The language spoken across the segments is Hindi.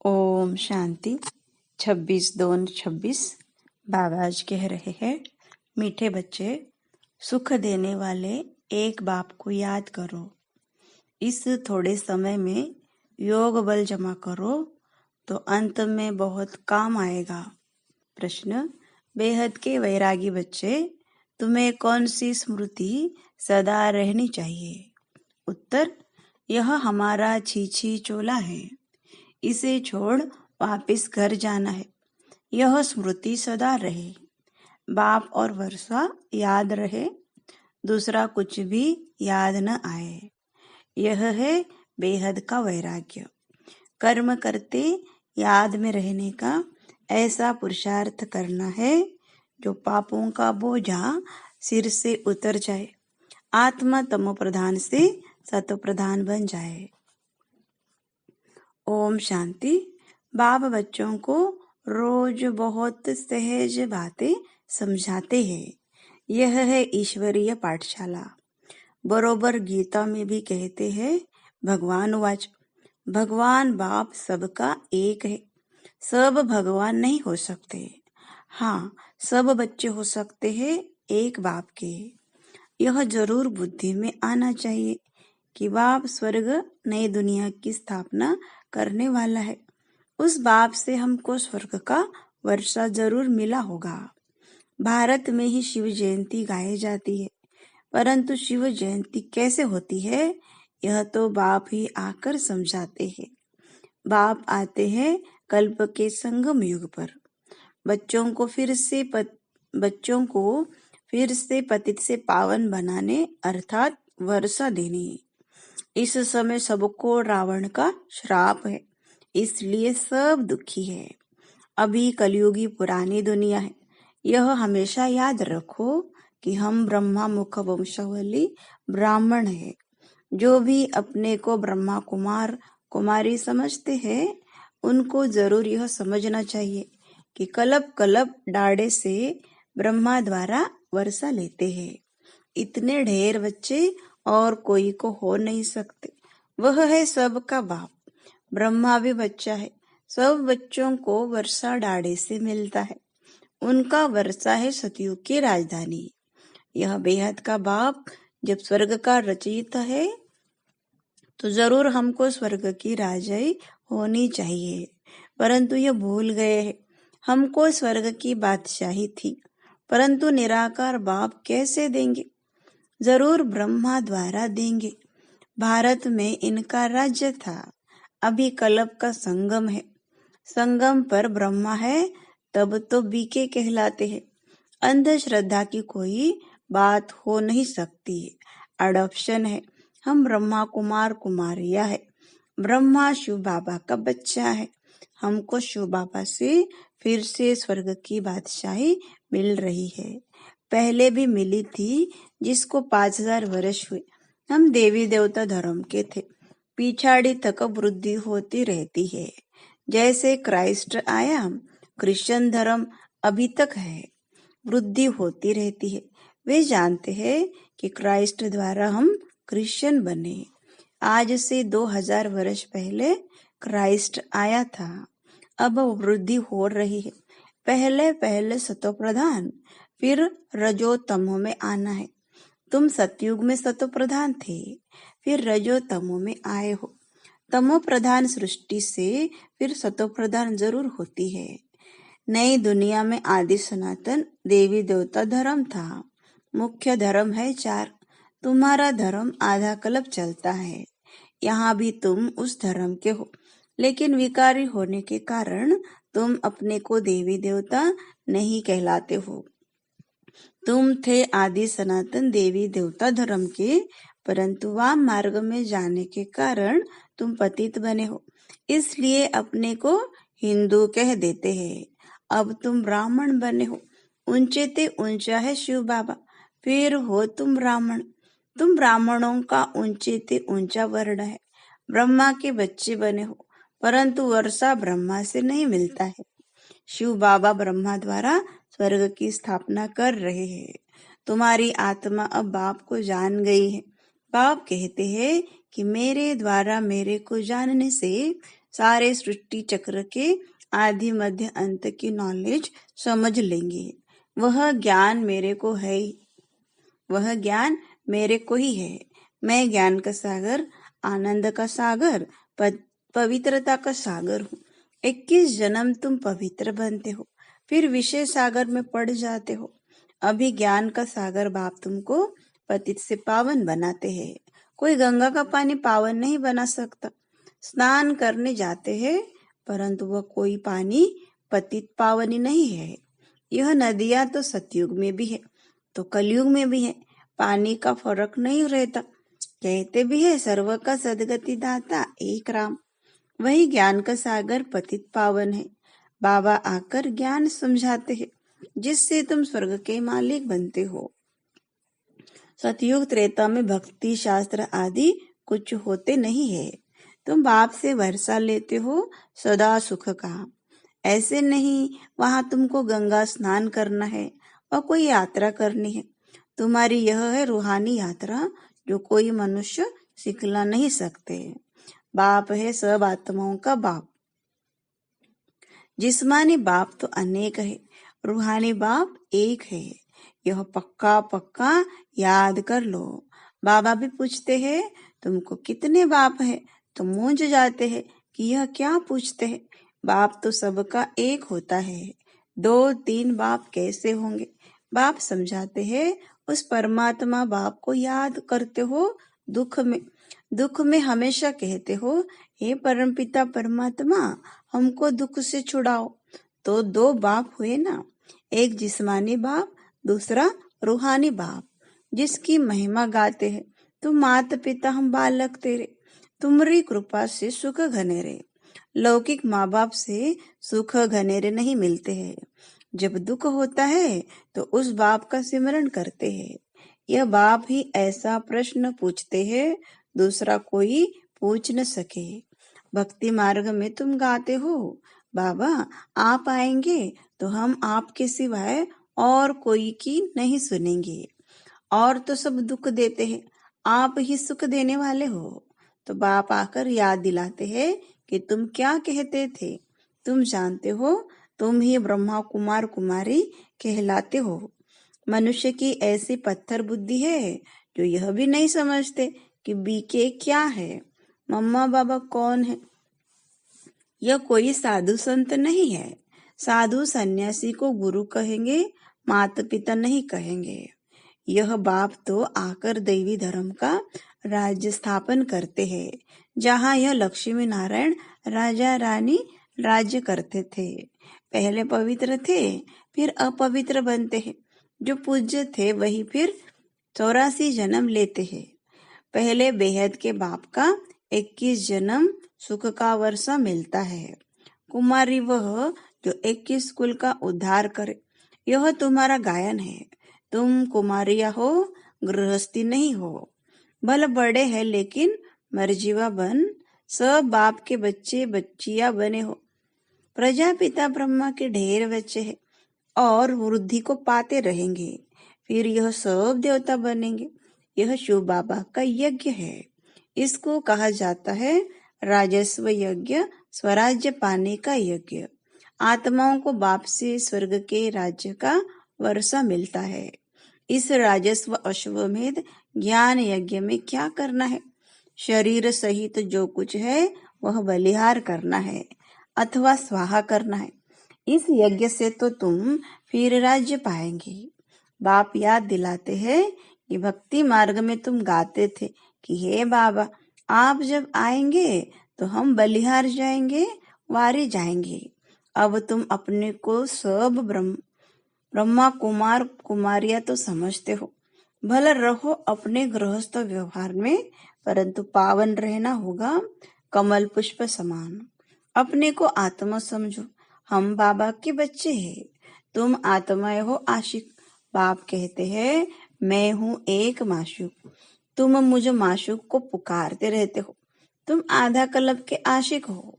ओम शांति। 26/2/26 बाबा आज कह रहे हैं, मीठे बच्चे, सुख देने वाले एक बाप को याद करो। इस थोड़े समय में योग बल जमा करो तो अंत में बहुत काम आएगा। प्रश्न, बेहद के वैरागी बच्चे, तुम्हें कौन सी स्मृति सदा रहनी चाहिए? उत्तर, यह हमारा छीछी चोला है, इसे छोड़ वापिस घर जाना है। यह स्मृति सदा रहे, बाप और वर्षा याद रहे, दूसरा कुछ भी याद न आए। यह है बेहद का वैराग्य। कर्म करते याद में रहने का ऐसा पुरुषार्थ करना है जो पापों का बोझा सिर से उतर जाए, आत्मा तमो प्रधान से सतो प्रधान बन जाए। ओम शांति। बाप बच्चों को रोज बहुत सहज बातें समझाते हैं। यह है ईश्वरीय पाठशाला। बरोबर गीता में भी कहते हैं, भगवान वाच, भगवान बाप सबका एक है। सब भगवान नहीं हो सकते, हाँ सब बच्चे हो सकते हैं एक बाप के। यह जरूर बुद्धि में आना चाहिए कि बाप स्वर्ग नई दुनिया की स्थापना करने वाला है। उस बाप से हमको स्वर्ग का वर्षा जरूर मिला होगा। भारत में ही शिव जयंती गाई जाती है, परंतु शिव जयंती कैसे होती है यह तो बाप ही आकर समझाते हैं। बाप आते हैं कल्प के संगम युग पर, बच्चों को फिर से पतित से पावन बनाने अर्थात वर्षा देने। इस समय सबको रावण का श्राप है, इसलिए सब दुखी है। अभी कलयुगी पुरानी दुनिया है। यह हमेशा याद रखो कि हम ब्रह्मा मुख वंशावली ब्राह्मण है। जो भी अपने को ब्रह्मा कुमार कुमारी समझते हैं, उनको जरूर यह समझना चाहिए कि कल्प कल्प डाढ़े से ब्रह्मा द्वारा वर्षा लेते हैं। इतने ढेर बच्चे और कोई को हो नहीं सकते। वह है सबका बाप। ब्रह्मा भी बच्चा है। सब बच्चों को वर्षा डाढ़े से मिलता है। उनका वर्षा है सतयुग की राजधानी। यह बेहद का बाप जब स्वर्ग का रचयिता है तो जरूर हमको स्वर्ग की राजाई होनी चाहिए, परंतु यह भूल गए हैं। हमको स्वर्ग की बादशाही थी, परंतु निराकार बाप कैसे देंगे? जरूर ब्रह्मा द्वारा देंगे। भारत में इनका राज्य था। अभी कल्प का संगम है। संगम पर ब्रह्मा है, तब तो बीके कहलाते हैं। अंधश्रद्धा की कोई बात हो नहीं सकती। अडॉप्शन है। हम ब्रह्मा कुमार कुमारिया है। ब्रह्मा शिव बाबा का बच्चा है। हमको शिव बाबा से फिर से स्वर्ग की बादशाही मिल रही है। पहले भी मिली थी, जिसको 5000 वर्ष हुए। हम देवी देवता धर्म के थे। पिछाड़ी तक वृद्धि होती रहती है। जैसे क्राइस्ट आया, क्रिश्चियन धर्म अभी तक है, वृद्धि होती रहती है। वे जानते हैं कि क्राइस्ट द्वारा हम क्रिश्चियन बने। आज से 2000 वर्ष पहले क्राइस्ट आया था। अब वृद्धि हो रही है। पहले पहले सतो प्रधान, फिर रजो तमो में आना है। तुम सतयुग में सतो प्रधान थे, फिर रजो तमो में आए हो। तमो प्रधान सृष्टि से फिर सतो प्रधान जरूर होती है। नई दुनिया में आदि सनातन देवी देवता धर्म था। मुख्य धर्म है 4। तुम्हारा धर्म आधा कल्प चलता है। यहाँ भी तुम उस धर्म के हो, लेकिन विकारी होने के कारण तुम अपने को देवी देवता नहीं कहलाते हो। तुम थे आदि सनातन देवी देवता धर्म के, परंतु वाम मार्ग में जाने के कारण तुम पतित बने हो, इसलिए अपने को हिंदू कह देते हैं। अब तुम ब्राह्मण बने हो। ऊंचे ते ऊंचा है शिव बाबा, फिर हो तुम ब्राह्मण। तुम ब्राह्मणों का ऊंचे ते ऊंचा वर्ण है। ब्रह्मा के बच्चे बने हो, परंतु वर्षा ब्रह्मा से नहीं मिलता है। शिव बाबा ब्रह्मा द्वारा स्वर्ग की स्थापना कर रहे हैं। तुम्हारी आत्मा अब बाप को जान गई है। बाप कहते हैं कि मेरे द्वारा मेरे को जानने से सारे सृष्टि चक्र के आदि मध्य अंत की नॉलेज समझ लेंगे। वह ज्ञान मेरे को है, वह ज्ञान मेरे को ही है। मैं ज्ञान का सागर, आनंद का सागर, पवित्रता का सागर हूँ। 21 जन्म तुम पवित्र बनते हो, फिर विषय सागर में पड़ जाते हो। अभी ज्ञान का सागर बाप तुमको पतित से पावन बनाते हैं। कोई गंगा का पानी पावन नहीं बना सकता। स्नान करने जाते हैं, परंतु वह कोई पानी पतित पावनी नहीं है। यह नदियां तो सतयुग में भी है तो कलयुग में भी है, पानी का फर्क नहीं रहता। कहते भी है सर्व का सदगति दाता एक राम। वही ज्ञान का सागर पतित पावन है। बाबा आकर ज्ञान समझाते हैं, जिससे तुम स्वर्ग के मालिक बनते हो। सतयुग त्रेता में भक्ति शास्त्र आदि कुछ होते नहीं है। तुम बाप से वर्षा लेते हो सदा सुख का। ऐसे नहीं, वहां तुमको गंगा स्नान करना है और कोई यात्रा करनी है। तुम्हारी यह है रूहानी यात्रा, जो कोई मनुष्य सिखला नहीं सकते। बाप है सब आत्माओं का बाप। जिस्मानी बाप तो अनेक है, रूहानी बाप एक है। यह पक्का पक्का याद कर लो। बाबा भी पूछते हैं तुमको कितने बाप है, तो मूंझ जाते हैं कि यह क्या पूछते हैं। बाप तो सबका एक होता है, 2-3 बाप कैसे होंगे। बाप समझाते हैं उस परमात्मा बाप को याद करते हो दुख में हमेशा कहते हो हे परमपिता परमात्मा हमको दुख से छुड़ाओ। तो 2 बाप हुए ना, एक जिस्मानी बाप, दूसरा रूहानी बाप, जिसकी महिमा गाते हैं। तुम मात पिता हम बालक तेरे, तुम्हारी कृपा से सुख घनेरे। लौकिक माँ बाप से सुख घनेरे नहीं मिलते हैं। जब दुख होता है तो उस बाप का सिमरण करते हैं। यह बाप ही ऐसा प्रश्न पूछते हैं दूसरा कोई पूछ न सके। भक्ति मार्ग में तुम गाते हो बाबा आप आएंगे तो हम आपके सिवाय और कोई की नहीं सुनेंगे। और तो सब दुख देते हैं, आप ही सुख देने वाले हो। तो बाप आकर याद दिलाते हैं कि तुम क्या कहते थे। तुम जानते हो तुम ही ब्रह्मा कुमार कुमारी कहलाते हो। मनुष्य की ऐसी पत्थर बुद्धि है जो यह भी नहीं समझते कि बीके क्या है, मम्मा बाबा कौन है। यह कोई साधु संत नहीं है। साधु सन्यासी को गुरु कहेंगे, माता पिता नहीं कहेंगे। यह बाप तो आकर दैवी धर्म का राज्य स्थापन करते हैं, जहाँ यह लक्ष्मी नारायण राजा रानी राज्य करते थे। पहले पवित्र थे फिर अपवित्र बनते हैं। जो पूज्य थे वही फिर 84 जन्म लेते हैं। पहले बेहद के बाप का 21 जन्म सुख का वर्षा मिलता है। कुमारी वह जो 21 कुल का उद्धार करे, यह तुम्हारा गायन है। तुम कुमारिया हो, गृहस्थी नहीं हो। भले बड़े हैं लेकिन मर्जीवा बन, सब बाप के बच्चे बच्चिया बने हो। प्रजापिता ब्रह्मा के ढेर बच्चे हैं और वृद्धि को पाते रहेंगे, फिर यह सब देवता बनेंगे। यह शिव बाबा का यज्ञ है। इसको कहा जाता है राजस्व यज्ञ, स्वराज्य पाने का यज्ञ। आत्माओं को बाप से स्वर्ग के राज्य का वर्षा मिलता है। इस राजस्व अश्वमेध ज्ञान यज्ञ में क्या करना है? शरीर सहित जो कुछ है वह बलिहार करना है अथवा स्वाहा करना है। इस यज्ञ से तो तुम फिर राज्य पाएंगे। बाप याद दिलाते हैं कि भक्ति मार्ग में तुम गाते थे कि हे बाबा आप जब आएंगे तो हम बलिहार जाएंगे, वारी जाएंगे। अब तुम अपने को सब ब्रह्मा कुमार कुमारिया तो समझते हो। भले रहो अपने गृहस्थ व्यवहार में, परंतु पावन रहना होगा कमल पुष्प समान। अपने को आत्मा समझो। हम बाबा के बच्चे हैं, तुम आत्माएं हो आशिक। बाप कहते हैं मैं हूँ एक माशूक, तुम मुझे माशूक को पुकारते रहते हो। तुम आधा कल्प के आशिक हो।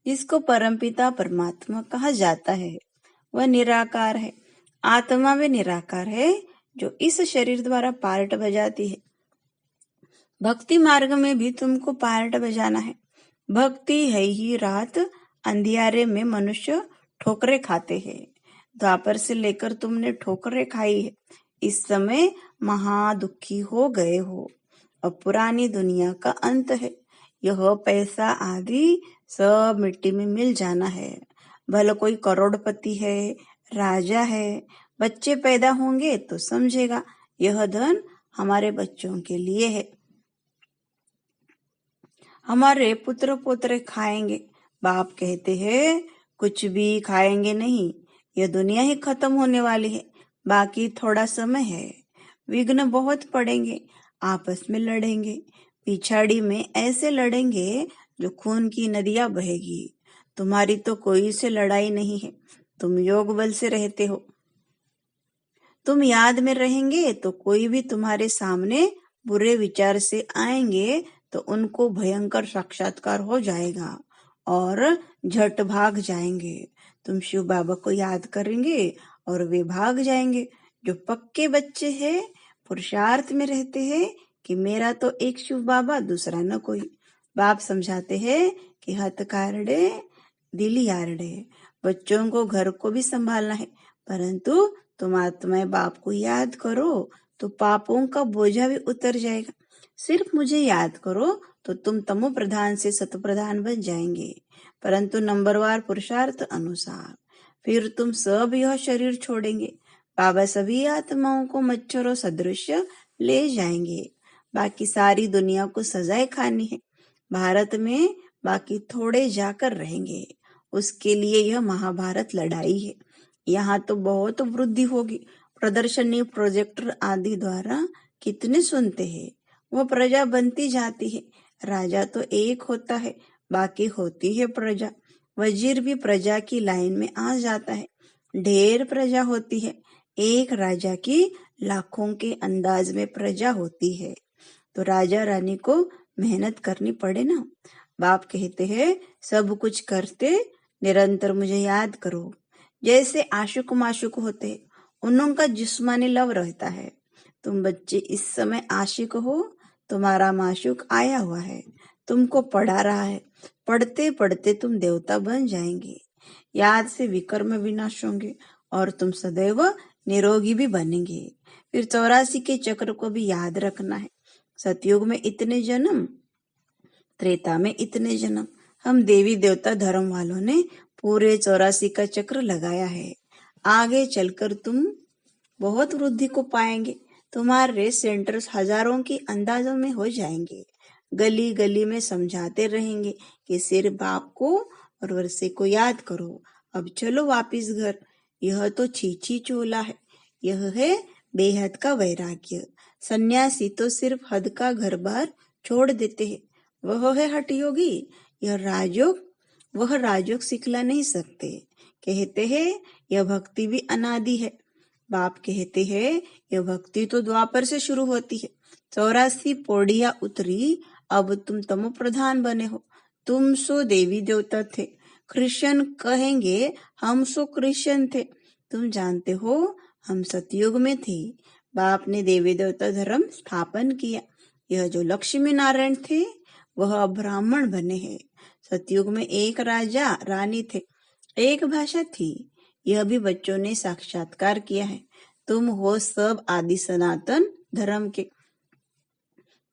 जिसको परमपिता परमात्मा कहा जाता है वह निराकार है। आत्मा वे निराकार है जो इस शरीर द्वारा पार्ट बजाती है। भक्ति मार्ग में भी तुमको पार्ट बजाना है। भक्ति है ही रात, अंधियारे में मनुष्य ठोकरे खाते हैं। द्वापर से लेकर तुमने ठोकरे खाई है, इस समय महा दुखी हो गए हो। अब पुरानी दुनिया का अंत है, यह पैसा आदि सब मिट्टी में मिल जाना है। भले कोई करोड़पति है, राजा है, बच्चे पैदा होंगे तो समझेगा यह धन हमारे बच्चों के लिए है, हमारे पुत्र पोत्र खाएंगे। बाप कहते हैं कुछ भी खाएंगे नहीं, यह दुनिया ही खत्म होने वाली है, बाकी थोड़ा समय है। विघ्न बहुत पड़ेंगे, आपस में लड़ेंगे, पिछाड़ी में ऐसे लड़ेंगे जो खून की नदियां बहेगी। तुम्हारी तो कोई से लड़ाई नहीं है, तुम योग बल से रहते हो। तुम याद में रहेंगे तो कोई भी तुम्हारे सामने बुरे विचार से आएंगे तो उनको भयंकर साक्षात्कार हो जाएगा और झट भाग जाएंगे। तुम शिव बाबा को याद करेंगे और वे भाग जाएंगे। जो पक्के बच्चे हैं पुरुषार्थ में रहते हैं कि मेरा तो एक शिव बाबा, दूसरा न कोई। बाप समझाते हैं कि हथ कारडे दिल यारडे। बच्चों को घर को भी संभालना है, परंतु तुम आत्माएं बाप को याद करो तो पापों का बोझा भी उतर जाएगा। सिर्फ मुझे याद करो तो तुम तमो प्रधान से सत प्रधान बन जाएंगे, परंतु नंबरवार पुरुषार्थ अनुसार। फिर तुम सब यह शरीर छोड़ेंगे। बाबा सभी आत्माओं को मच्छरों सदृश ले जाएंगे। बाकी सारी दुनिया को सजाएं खानी है, भारत में बाकी थोड़े जाकर रहेंगे। उसके लिए यह महाभारत लड़ाई है। यहाँ तो बहुत वृद्धि होगी। प्रदर्शनी प्रोजेक्टर आदि द्वारा कितने सुनते हैं, वह प्रजा बनती जाती है। राजा तो एक होता है, बाकी होती है प्रजा। वजीर भी प्रजा की लाइन में आ जाता है। ढेर प्रजा होती है, एक राजा की लाखों के अंदाज में प्रजा होती है, तो राजा रानी को मेहनत करनी पड़े ना। बाप कहते हैं सब कुछ करते निरंतर मुझे याद करो। जैसे आशुक माशुक होते हैं, उनका जिस्मानी लव रहता है। तुम बच्चे इस समय आशिक हो, तुम्हारा माशुक आया हुआ है, तुमको पढ़ा रहा है। पढ़ते पढ़ते तुम देवता बन जाएंगे। याद से विकर्म विनाश होंगे और तुम सदैव निरोगी भी बनेंगे। फिर 84 के चक्र को भी याद रखना है। सतयुग में इतने जन्म, त्रेता में इतने जन्म। हम देवी देवता धर्म वालों ने पूरे 84 का चक्र लगाया है। आगे चलकर तुम बहुत वृद्धि को पाएंगे। तुम्हारे सेंटर्स हजारों की अंदाजों में हो जाएंगे। गली गली में समझाते रहेंगे कि सिर्फ बाप को और वर्षे को याद करो। अब चलो वापिस घर। यह तो छीछी चोला है, यह है बेहद का वैराग्य। सन्यासी तो सिर्फ हद का घर बार छोड़ देते हैं, वह है हठ योगी। यह राजयोग, वह राजयोग सिखला नहीं सकते। कहते हैं यह भक्ति भी अनादि है। बाप कहते हैं यह भक्ति तो द्वापर से शुरू होती है। 84 पौड़ियां उतरी, अब तुम तमो प्रधान बने हो। तुम सो देवी देवता थे, क्रिश्चियन कहेंगे हम सो क्रिश्चियन थे। तुम जानते हो हम सतयुग में थे। बाप ने देवी देवता धर्म स्थापन किया। यह जो लक्ष्मी नारायण थे वह ब्राह्मण बने हैं। सतयुग में एक राजा रानी थे, एक भाषा थी। यह भी बच्चों ने साक्षात्कार किया है। तुम हो सब आदि सनातन धर्म के,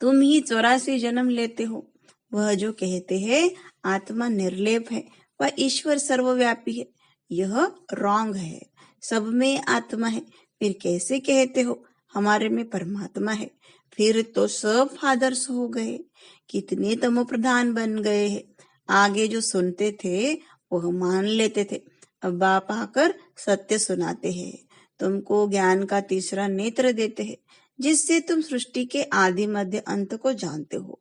तुम ही 84 जन्म लेते हो। वह जो कहते हैं आत्मा निर्लेप है, वह ईश्वर सर्वव्यापी है, यह रॉन्ग है। सब में आत्मा है, फिर कैसे कहते हो हमारे में परमात्मा है? फिर तो सब फादर्स हो गए, कितने तमो प्रधान बन गए हैं। आगे जो सुनते थे वह मान लेते थे। अब बाप आकर सत्य सुनाते हैं, तुमको ज्ञान का तीसरा नेत्र देते हैं, जिससे तुम सृष्टि के आदि मध्य अंत को जानते हो।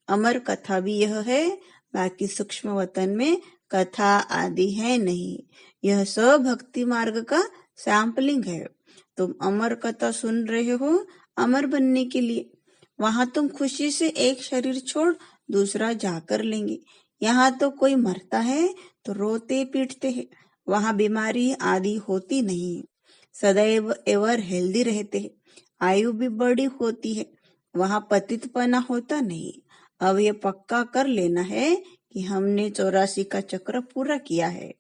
अमर कथा भी यह है, बाकी सूक्ष्म वतन में कथा आदि है नहीं। यह सब भक्ति मार्ग का सैंपलिंग है। तुम अमर कथा सुन रहे हो अमर बनने के लिए। वहां तुम खुशी से एक शरीर छोड़ दूसरा जाकर लेंगे। यहाँ तो कोई मरता है तो रोते पीटते हैं, वहां बीमारी आदि होती नहीं, सदैव एवर हेल्दी रहते हैं, आयु भी बड़ी होती है, वहां पतितपना होता नहीं। अब ये पक्का कर लेना है कि हमने 84 का चक्र पूरा किया है,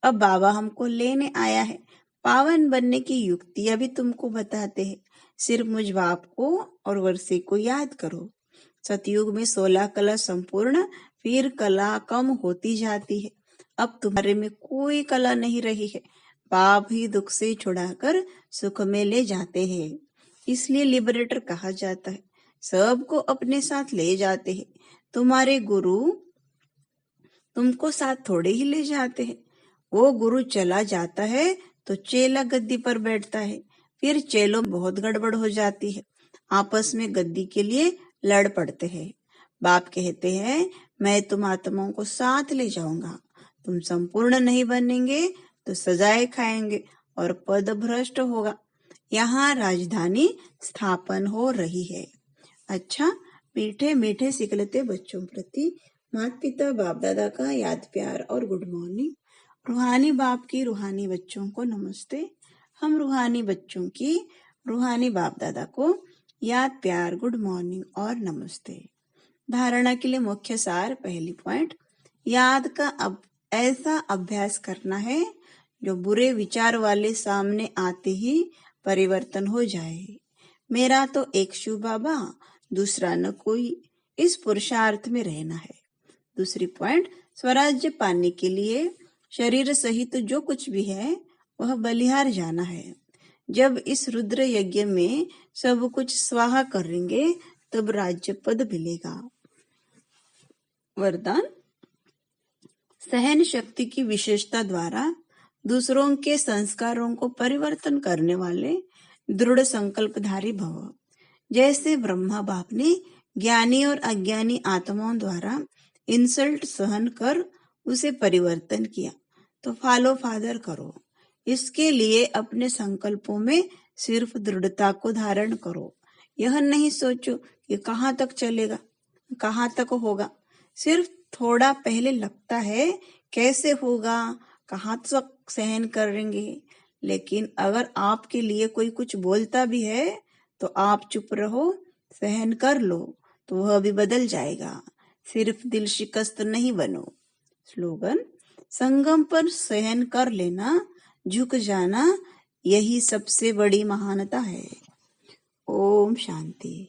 अब बाबा हमको लेने आया है। पावन बनने की युक्तियां भी तुमको बताते हैं। सिर्फ मुझ बाप को और वर्षे को याद करो। सतयुग में 16 कला संपूर्ण, फिर कला कम होती जाती है। अब तुम्हारे में कोई कला नहीं रही है। बाप ही दुख से छुड़ाकर सुख में ले जाते हैं, इसलिए लिबरेटर कहा जाता है। सबको अपने साथ ले जाते हैं। तुम्हारे गुरु तुमको साथ थोड़े ही ले जाते हैं। वो गुरु चला जाता है तो चेला गद्दी पर बैठता है। फिर चेलों में बहुत गड़बड़ हो जाती है, आपस में गद्दी के लिए लड़ पड़ते हैं। बाप कहते हैं, मैं तुम आत्माओं को साथ ले जाऊंगा। तुम संपूर्ण नहीं बनेंगे तो सजाएं खाएंगे और पद भ्रष्ट होगा। यहाँ राजधानी स्थापन हो रही है। अच्छा, मीठे मीठे सिकलते बच्चों प्रति माता पिता बाप दादा का याद प्यार और गुड मॉर्निंग। रूहानी बाप की रूहानी बच्चों को नमस्ते। हम रूहानी बच्चों की रूहानी बाप दादा को याद प्यार गुड मॉर्निंग और नमस्ते। धारणा के लिए मुख्य सार, पहली पॉइंट, याद का अब ऐसा अभ्यास करना है जो बुरे विचार वाले सामने आते ही परिवर्तन हो जाए। मेरा तो एक शिव बाबा, दूसरा न कोई, इस पुरुषार्थ में रहना है। दूसरी पॉइंट, स्वराज्य पाने के लिए शरीर सहित जो कुछ भी है वह बलिहार जाना है। जब इस रुद्र यज्ञ में सब कुछ स्वाहा करेंगे तब राज्य पद मिलेगा। वरदान, सहन शक्ति की विशेषता द्वारा दूसरों के संस्कारों को परिवर्तन करने वाले दृढ़ संकल्पधारी भव। जैसे ब्रह्मा बाप ने ज्ञानी और अज्ञानी आत्माओं द्वारा इंसल्ट सहन कर उसे परिवर्तन किया, तो फॉलो फादर करो। इसके लिए अपने संकल्पों में सिर्फ दृढ़ता को धारण करो। यह नहीं सोचो कि कहाँ तक चलेगा, कहाँ तक होगा। सिर्फ थोड़ा पहले लगता है कैसे होगा, कहाँ तक सहन करेंगे, लेकिन अगर आपके लिए कोई कुछ बोलता भी है तो आप चुप रहो, सहन कर लो, तो वह भी बदल जाएगा। सिर्फ दिल शिकस्त नहीं बनो। स्लोगन, संगम पर सहन कर लेना, झुक जाना, यही सबसे बड़ी महानता है। ओम शांति।